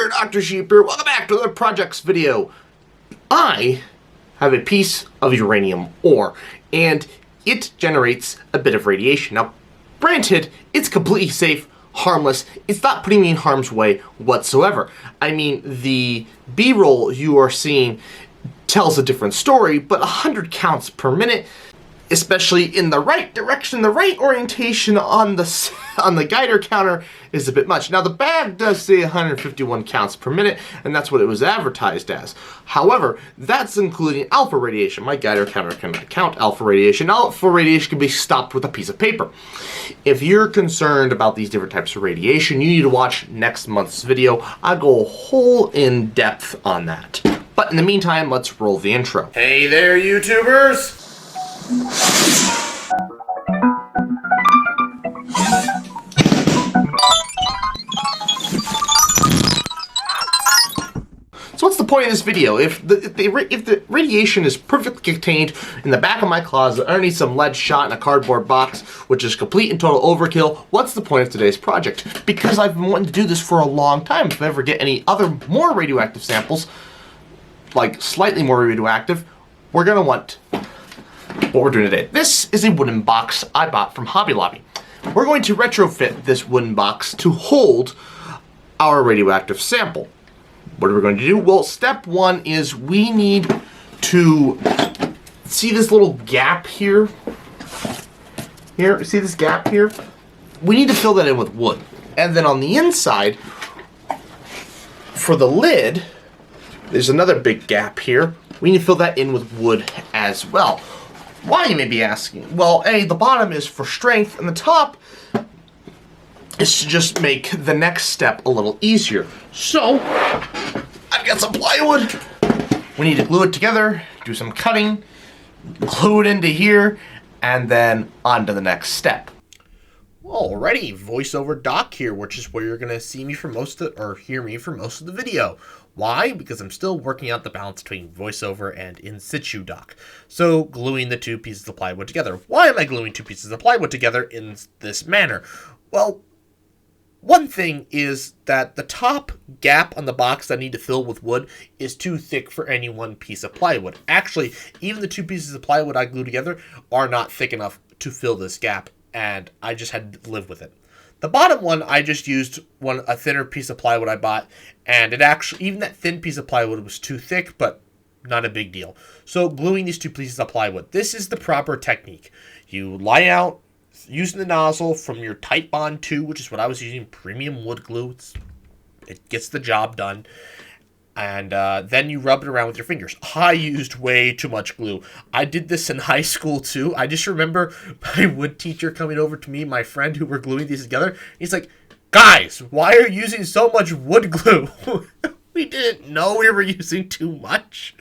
there, Dr. Sheep here. Welcome back to the projects video. I have a piece of uranium ore, and it generates a bit of radiation. Now, granted, it's completely safe, harmless. It's not putting me in harm's way whatsoever. I mean, the B-roll you are seeing tells a different story, but 100 counts per minute, especially in the right direction, the right orientation on the guider counter, is a bit much. Now, the bag does say 151 counts per minute, and that's what it was advertised as. However, that's including alpha radiation. My guider counter cannot count alpha radiation. Alpha radiation can be stopped with a piece of paper. If you're concerned about these different types of radiation, you need to watch next month's video. I go whole in depth on that. But in the meantime, let's roll the intro. Hey there, YouTubers! So what's the point of this video? If the radiation is perfectly contained in the back of my closet underneath some lead shot in a cardboard box, which is complete and total overkill, what's the point of today's project? Because I've been wanting to do this for a long time. If I ever get any other more radioactive samples, like slightly more radioactive, we're gonna want what we're doing today. This is a wooden box I bought from Hobby Lobby. We're going to retrofit this wooden box to hold our radioactive sample. What are we going to do? Well, step one is we need to see this little gap here. Here, see this gap here? We need to fill that in with wood. And then on the inside, for the lid, there's another big gap here. We need to fill that in with wood as well. Why, you may be asking? Well, the bottom is for strength, and the top is to just make the next step a little easier. So, I've got some plywood. We need to glue it together, do some cutting, glue it into here, and then on to the next step. Alrighty, voiceover Doc here, which is where you're gonna see me for most of, or hear me for most of the video. Why? Because I'm still working out the balance between voiceover and in situ Doc. So gluing the two pieces of plywood together. Why am I gluing two pieces of plywood together in this manner? Well, one thing is that the top gap on the box that I need to fill with wood is too thick for any one piece of plywood. Actually, even the two pieces of plywood I glue together are not thick enough to fill this gap, and I just had to live with it. The bottom one, I just used a thinner piece of plywood I bought, and it actually, even that thin piece of plywood was too thick, but not a big deal. So gluing these two pieces of plywood, this is the proper technique. You lie out using the nozzle from your Tight Bond 2, which is what I was using, premium wood glue. It gets the job done. And then you rub it around with your fingers. I used way too much glue. I did this in high school too. I just remember my wood teacher coming over to me, my friend who were gluing these together. He's like, "Guys, why are you using so much wood glue?" We didn't know we were using too much.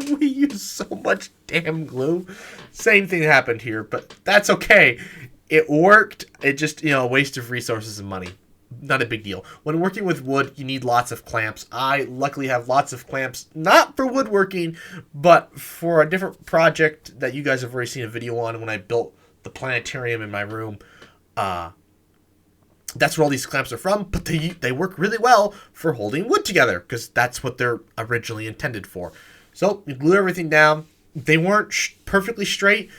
We used so much damn glue. Same thing happened here, but that's okay. It worked. It just, a waste of resources and money. Not a big deal. When working with wood, you need lots of clamps. I luckily have lots of clamps, not for woodworking, but for a different project that you guys have already seen a video on when I built the planetarium in my room. That's where all these clamps are from, but they work really well for holding wood together because that's what they're originally intended for. So you glue everything down. They weren't perfectly straight,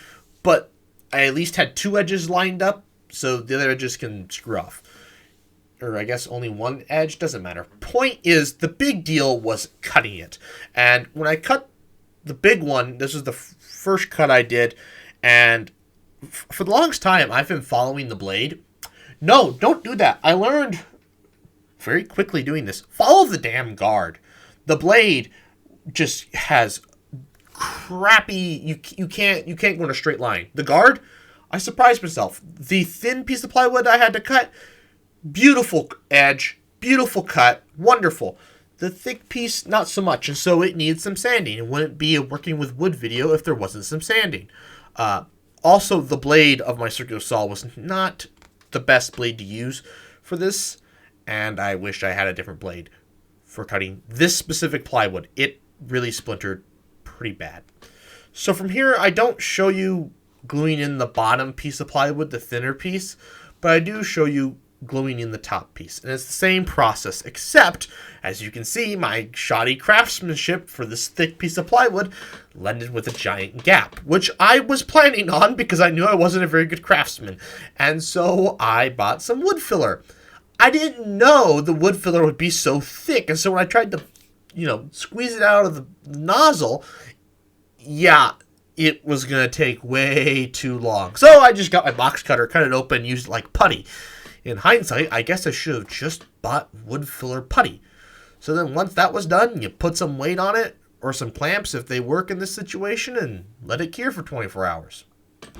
but I at least had two edges lined up so the other edges can screw off. Or I guess only one edge, doesn't matter. Point is, the big deal was cutting it. And when I cut the big one, this was the first cut I did, and for the longest time, I've been following the blade. No, don't do that. I learned very quickly doing this. Follow the damn guard. The blade just has crappy, you can't go in a straight line. The guard, I surprised myself. The thin piece of plywood I had to cut, beautiful edge, beautiful cut, wonderful. The thick piece, not so much, and so it needs some sanding. It wouldn't be a working with wood video if there wasn't some sanding. Also, the blade of my circular saw was not the best blade to use for this, and I wish I had a different blade for cutting this specific plywood. It really splintered pretty bad. So from here, I don't show you gluing in the bottom piece of plywood, the thinner piece, but I do show you gluing in the top piece. And it's the same process, except, as you can see, my shoddy craftsmanship for this thick piece of plywood landed with a giant gap, which I was planning on because I knew I wasn't a very good craftsman. And so I bought some wood filler. I didn't know the wood filler would be so thick, and so when I tried to, squeeze it out of the nozzle, yeah, it was going to take way too long. So I just got my box cutter, cut it open, used it like putty. In hindsight, I guess I should have just bought wood filler putty. So then once that was done, you put some weight on it, or some clamps if they work in this situation, and let it cure for 24 hours.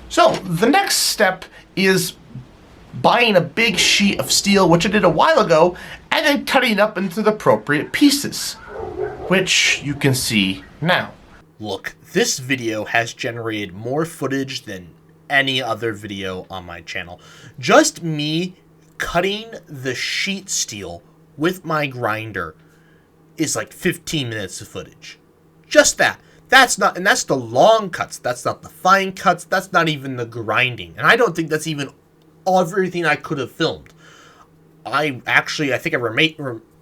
So the next step is buying a big sheet of steel, which I did a while ago, and then cutting it up into the appropriate pieces, which you can see now. Look, this video has generated more footage than any other video on my channel. Just me cutting the sheet steel with my grinder is like 15 minutes of footage. Just that. That's the long cuts. That's not the fine cuts. That's not even the grinding. And I don't think that's even everything I could have filmed. I think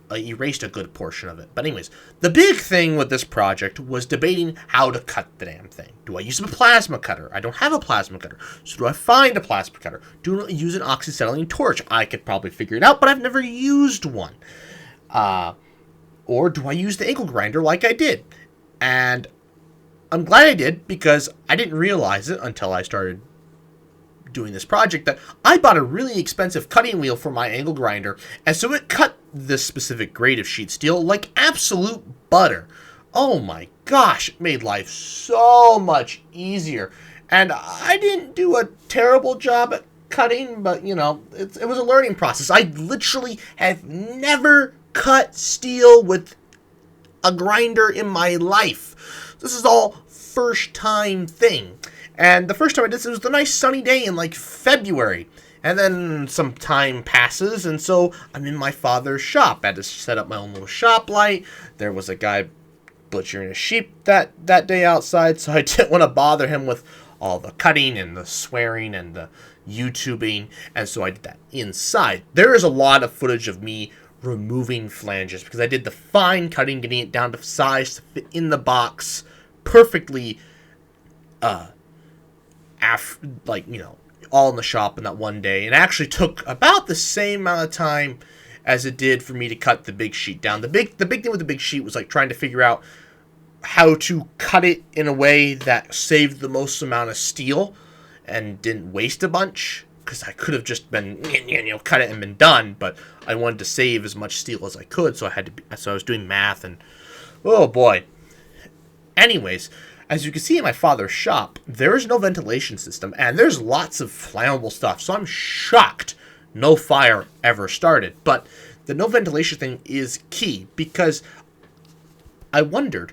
I erased a good portion of it. But anyways, the big thing with this project was debating how to cut the damn thing. Do I use a plasma cutter? I don't have a plasma cutter. So do I find a plasma cutter? Do I use an oxyacetylene torch? I could probably figure it out, but I've never used one. Or do I use the angle grinder like I did? And I'm glad I did, because I didn't realize it until I started doing this project that I bought a really expensive cutting wheel for my angle grinder, and so it cut this specific grade of sheet steel like absolute butter. Oh my gosh, it made life so much easier. And I didn't do a terrible job at cutting, but it was a learning process. I literally have never cut steel with a grinder in my life. This is all first time thing. And the first time I did this, it was a nice sunny day in like February. And then some time passes, and so I'm in my father's shop. I had to set up my own little shop light. There was a guy butchering a sheep that day outside, so I didn't want to bother him with all the cutting and the swearing and the YouTubing, and so I did that inside. There is a lot of footage of me removing flanges, because I did the fine cutting, getting it down to size to fit in the box perfectly, all in the shop in that one day. And it actually took about the same amount of time as it did for me to cut the big sheet down. The big thing with the big sheet was like trying to figure out how to cut it in a way that saved the most amount of steel and didn't waste a bunch, because I could have just been cut it and been done, but I wanted to save as much steel as I could, so I was doing math, and oh boy. Anyways, as you can see in my father's shop, there is no ventilation system, and there's lots of flammable stuff, so I'm shocked no fire ever started. But the no ventilation thing is key, because I wondered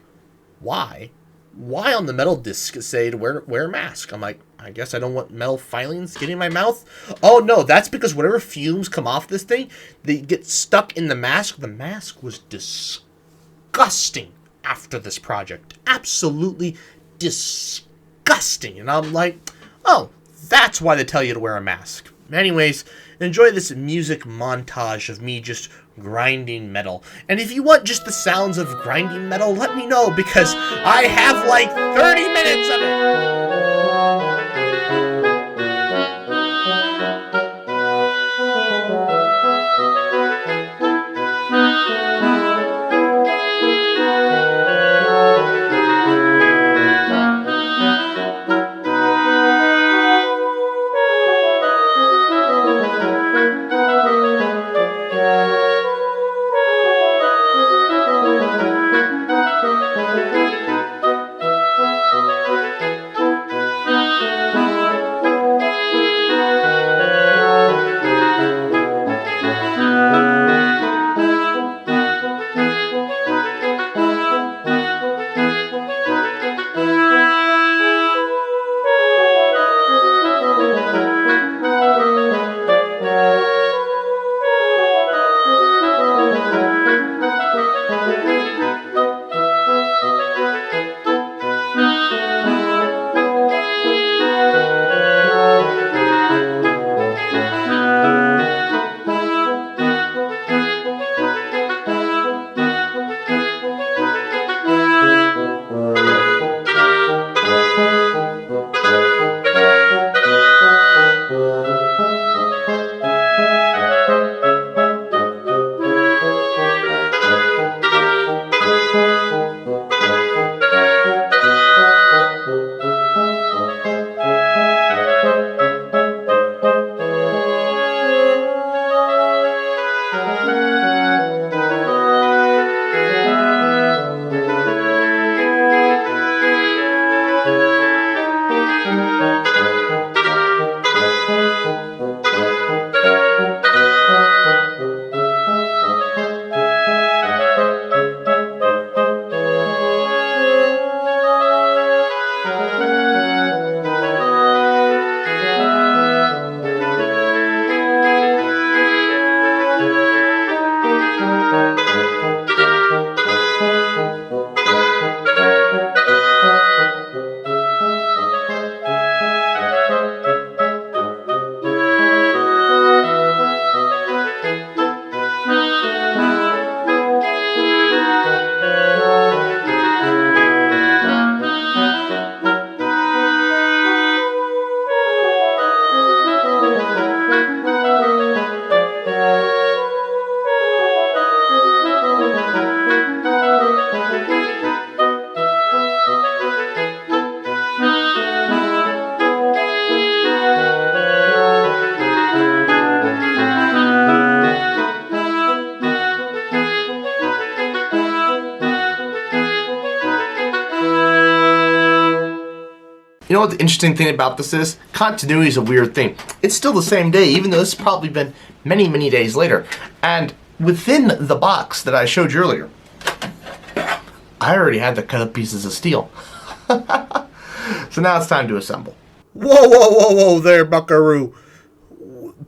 why on the metal disc say to wear a mask. I'm like, I guess I don't want metal filings getting in my mouth. Oh no, that's because whatever fumes come off this thing, they get stuck in the mask. The mask was disgusting after this project. Absolutely disgusting. And I'm like, oh, that's why they tell you to wear a mask. Anyways, enjoy this music montage of me just grinding metal. And if you want just the sounds of grinding metal, let me know, because I have like 30 minutes of it. You know what the interesting thing about this is? Continuity is a weird thing. It's still the same day, even though it's probably been many, many days later. And within the box that I showed you earlier, I already had the cut up pieces of steel. So now it's time to assemble. Whoa, whoa, whoa, whoa there, buckaroo.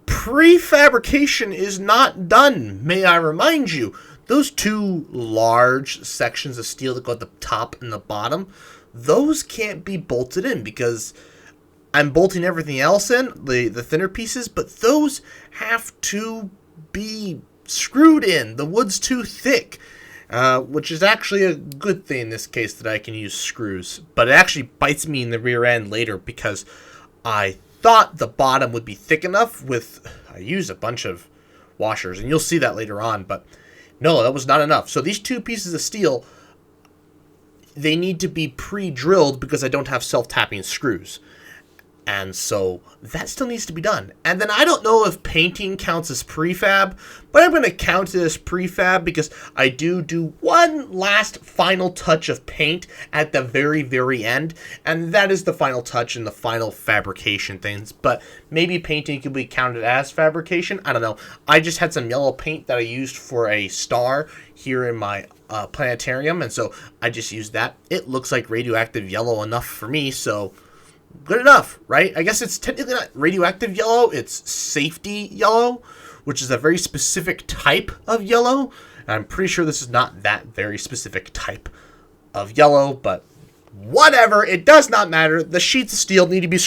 Prefabrication is not done, may I remind you. Those two large sections of steel that go at the top and the bottom, those can't be bolted in because I'm bolting everything else in, the thinner pieces, but those have to be screwed in. The wood's too thick, which is actually a good thing in this case that I can use screws. But it actually bites me in the rear end later because I thought the bottom would be thick enough I used a bunch of washers, and you'll see that later on, but no, that was not enough. So these two pieces of steel, they need to be pre-drilled because I don't have self-tapping screws. And so that still needs to be done. And then I don't know if painting counts as prefab, but I'm going to count it as prefab because I do one last final touch of paint at the very, very end. And that is the final touch in the final fabrication things. But maybe painting could be counted as fabrication. I don't know. I just had some yellow paint that I used for a star here in my planetarium. And so I just used that. It looks like radioactive yellow enough for me, so good enough, right? I guess it's technically not radioactive yellow, it's safety yellow, which is a very specific type of yellow. And I'm pretty sure this is not that very specific type of yellow, but whatever, it does not matter. The sheets of steel need to be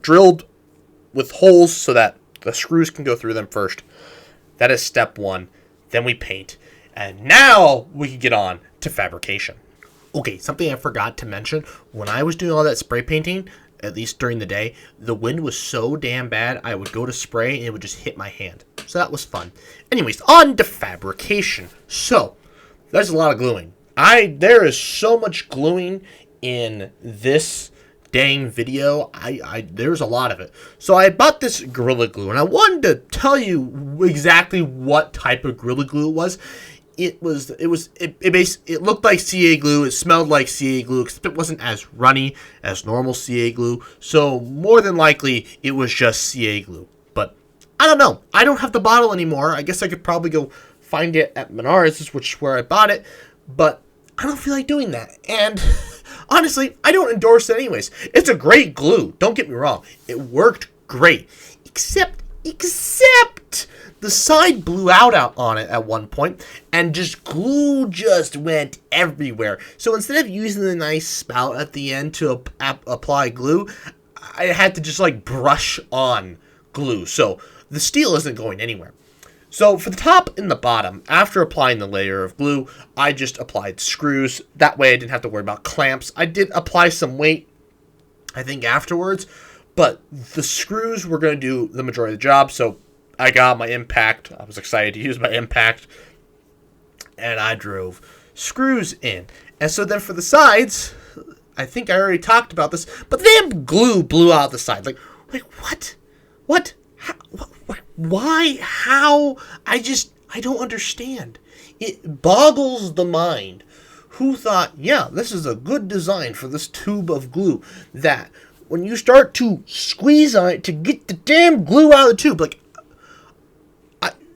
drilled with holes so that the screws can go through them first. That is step one. Then we paint. And now we can get on to fabrication. Okay, something I forgot to mention, when I was doing all that spray painting, at least during the day, the wind was so damn bad, I would go to spray and it would just hit my hand. So that was fun. Anyways, on to fabrication. So, there's a lot of gluing. There is so much gluing in this dang video. There's a lot of it. So I bought this Gorilla Glue, and I wanted to tell you exactly what type of Gorilla Glue it was. It looked like CA glue. It smelled like CA glue, except it wasn't as runny as normal CA glue. So more than likely, it was just CA glue. But I don't know. I don't have the bottle anymore. I guess I could probably go find it at Menards, which is where I bought it. But I don't feel like doing that. And honestly, I don't endorse it anyways. It's a great glue. Don't get me wrong. It worked great. Except the side blew out on it at one point, and glue just went everywhere. So instead of using the nice spout at the end to apply glue, I had to just brush on glue. So the steel isn't going anywhere. So for the top and the bottom, after applying the layer of glue, I just applied screws. That way I didn't have to worry about clamps. I did apply some weight, I think, afterwards, but the screws were going to do the majority of the job. So I got my impact. I was excited to use my impact. And I drove screws in. And so then for the sides, I think I already talked about this, but the damn glue blew out the side. Like what? What? How? Why? How? I don't understand. It boggles the mind. Who thought, yeah, this is a good design for this tube of glue, that when you start to squeeze on it to get the damn glue out of the tube,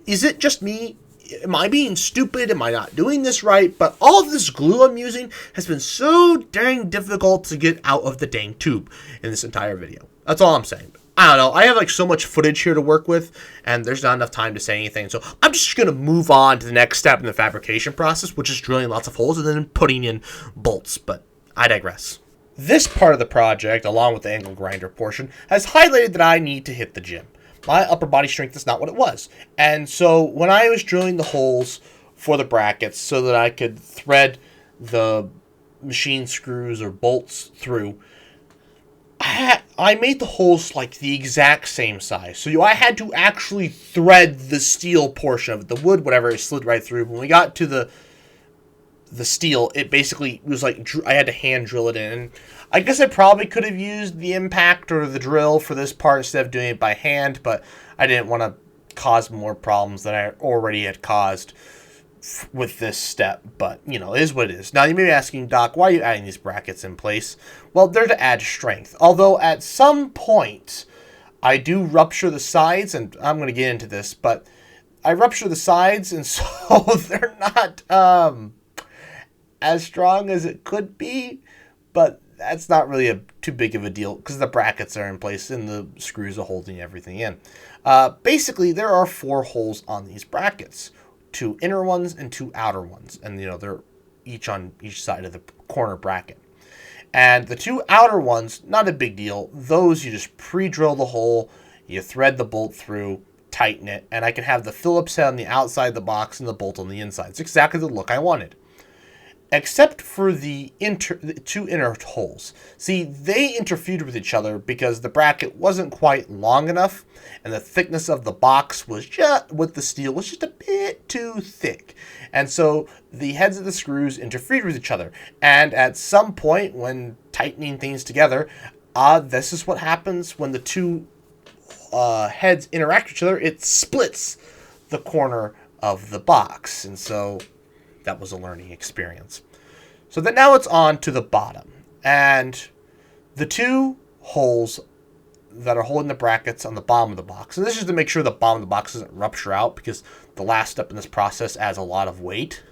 is it just me? Am I being stupid? Am I not doing this right? But all of this glue I'm using has been so dang difficult to get out of the dang tube in this entire video. That's all I'm saying. I don't know. I have like so much footage here to work with, and there's not enough time to say anything. So I'm just going to move on to the next step in the fabrication process, which is drilling lots of holes and then putting in bolts. But I digress. This part of the project, along with the angle grinder portion, has highlighted that I need to hit the gym. My upper body strength is not what it was. And so when I was drilling the holes for the brackets so that I could thread the machine screws or bolts through, I made the holes like the exact same size. So I had to actually thread the steel portion of it. The wood, whatever, it slid right through. When we got to the steel, it basically was like I had to hand drill it in. And I guess I probably could have used the impact or the drill for this part instead of doing it by hand, but I didn't want to cause more problems than I already had caused with this step. But, you know, it is what it is. Now, you may be asking, Doc, why are you adding these brackets in place? Well, they're to add strength. Although, at some point, I do rupture the sides, and I'm going to get into this, but I rupture the sides, and so they're not as strong as it could be, but that's not really too big of a deal because the brackets are in place and the screws are holding everything in. Basically, there are 4 holes on these brackets. 2 inner ones and 2 outer ones. And, you know, they're each on each side of the corner bracket. And the 2 outer ones, not a big deal. Those, you just pre-drill the hole, you thread the bolt through, tighten it, and I can have the Phillips head on the outside of the box and the bolt on the inside. It's exactly the look I wanted. Except for the 2 inner holes. See, they interfered with each other because the bracket wasn't quite long enough, and the thickness of the box was with the steel was just a bit too thick. And so the heads of the screws interfered with each other. And at some point, when tightening things together, this is what happens when the 2 heads interact with each other. It splits the corner of the box. And so that was a learning experience. So that now it's on to the bottom. And the 2 holes that are holding the brackets on the bottom of the box. And this is to make sure the bottom of the box doesn't rupture out, because the last step in this process adds a lot of weight.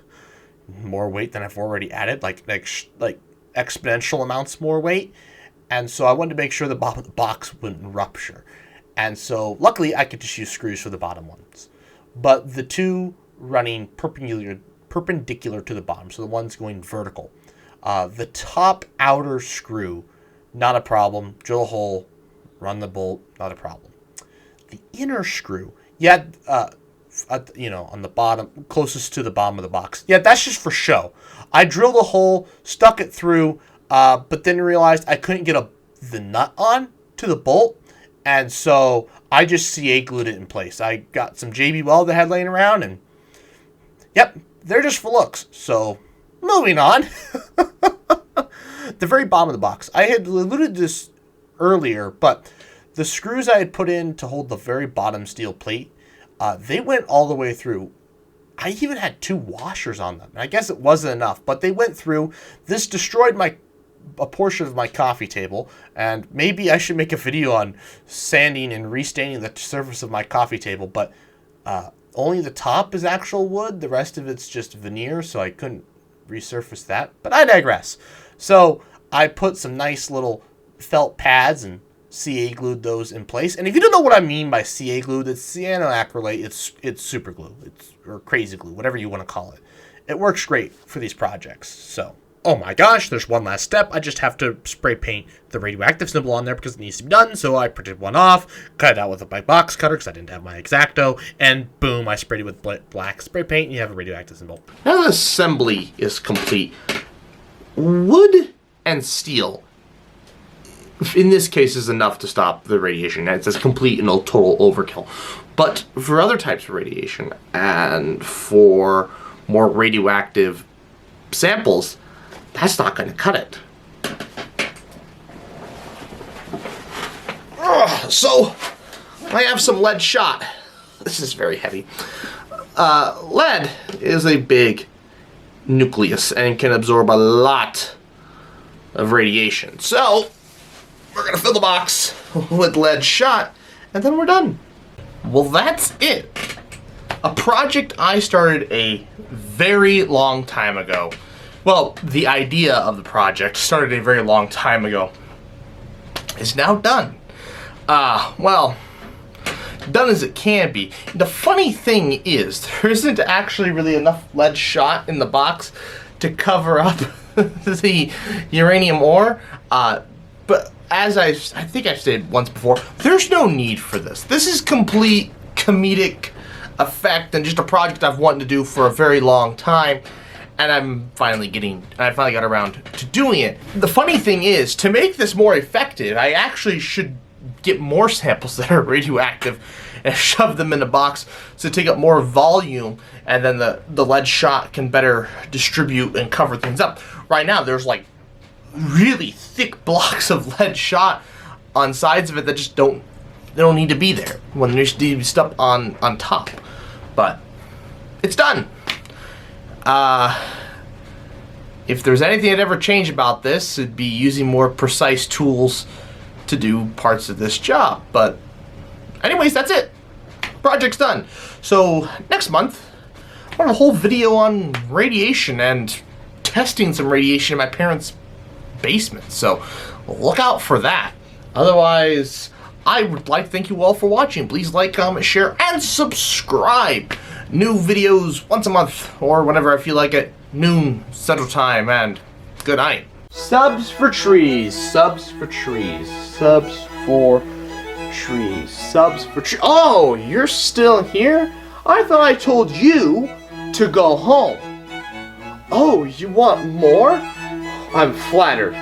More weight than I've already added, like exponential amounts more weight. And so I wanted to make sure the bottom of the box wouldn't rupture. And so luckily I could just use screws for the bottom ones. But the 2 running perpendicular to the bottom, so the one's going vertical. The top outer screw, not a problem. Drill a hole, run the bolt, not a problem. The inner screw, on the bottom, closest to the bottom of the box. Yeah, that's just for show. I drilled a hole, stuck it through, but then realized I couldn't get the nut on to the bolt, and so I just CA glued it in place. I got some JB Weld that I had laying around, and yep, they're just for looks. So, moving on. The very bottom of the box. I had alluded to this earlier, but the screws I had put in to hold the very bottom steel plate, they went all the way through. I even had 2 washers on them. I guess it wasn't enough, but they went through. This destroyed a portion of my coffee table, and maybe I should make a video on sanding and restaining the surface of my coffee table, but only the top is actual wood. The rest of it's just veneer, so I couldn't resurface that. But I digress. So I put some nice little felt pads and CA glued those in place. And if you don't know what I mean by CA glue, that's cyanoacrylate. It's super glue. Or crazy glue, whatever you want to call it. It works great for these projects. So, oh my gosh, there's one last step. I just have to spray paint the radioactive symbol on there because it needs to be done. So I printed one off, cut it out with my box cutter because I didn't have my X-Acto, and boom, I sprayed it with black spray paint, and you have a radioactive symbol. Now the assembly is complete. Wood and steel, in this case, is enough to stop the radiation. It's a complete and total overkill. But for other types of radiation and for more radioactive samples, that's not going to cut it. So, I have some lead shot. This is very heavy. Lead is a big nucleus and can absorb a lot of radiation. So, we're going to fill the box with lead shot, and then we're done. Well, that's it. A project I started a very long time ago. Well, the idea of the project started a very long time ago. Is now done. Well, done as it can be. The funny thing is, there isn't actually really enough lead shot in the box to cover up the uranium ore. But as I think I've stated once before, there's no need for this. This is complete comedic effect and just a project I've wanted to do for a very long time. And I finally got around to doing it. The funny thing is, to make this more effective, I actually should get more samples that are radioactive and shove them in a box to take up more volume, and then the lead shot can better distribute and cover things up. Right now, there's like really thick blocks of lead shot on sides of it that just don't need to be there when there's the stuff on top. But it's done. If there's anything that ever changed about this, it'd be using more precise tools to do parts of this job. But anyways, that's it. Project's done. So next month, I want a whole video on radiation and testing some radiation in my parents' basement. So look out for that. Otherwise, I would like to thank you all for watching. Please like, comment, share, and subscribe. New videos once a month, or whenever I feel like it, noon Central Time, and good night. Subs for trees, subs for trees, subs for trees, subs for trees. Oh, you're still here? I thought I told you to go home. Oh, you want more? I'm flattered.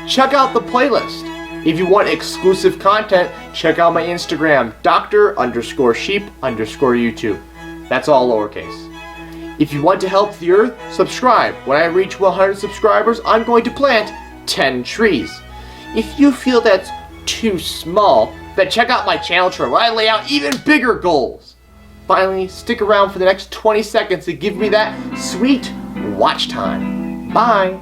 Check out the playlist. If you want exclusive content, check out my Instagram, Dr_Sheep_YouTube. That's all lowercase. If you want to help the earth, subscribe. When I reach 100 subscribers, I'm going to plant 10 trees. If you feel that's too small, then check out my channel chart where I lay out even bigger goals. Finally, stick around for the next 20 seconds to give me that sweet watch time. Bye.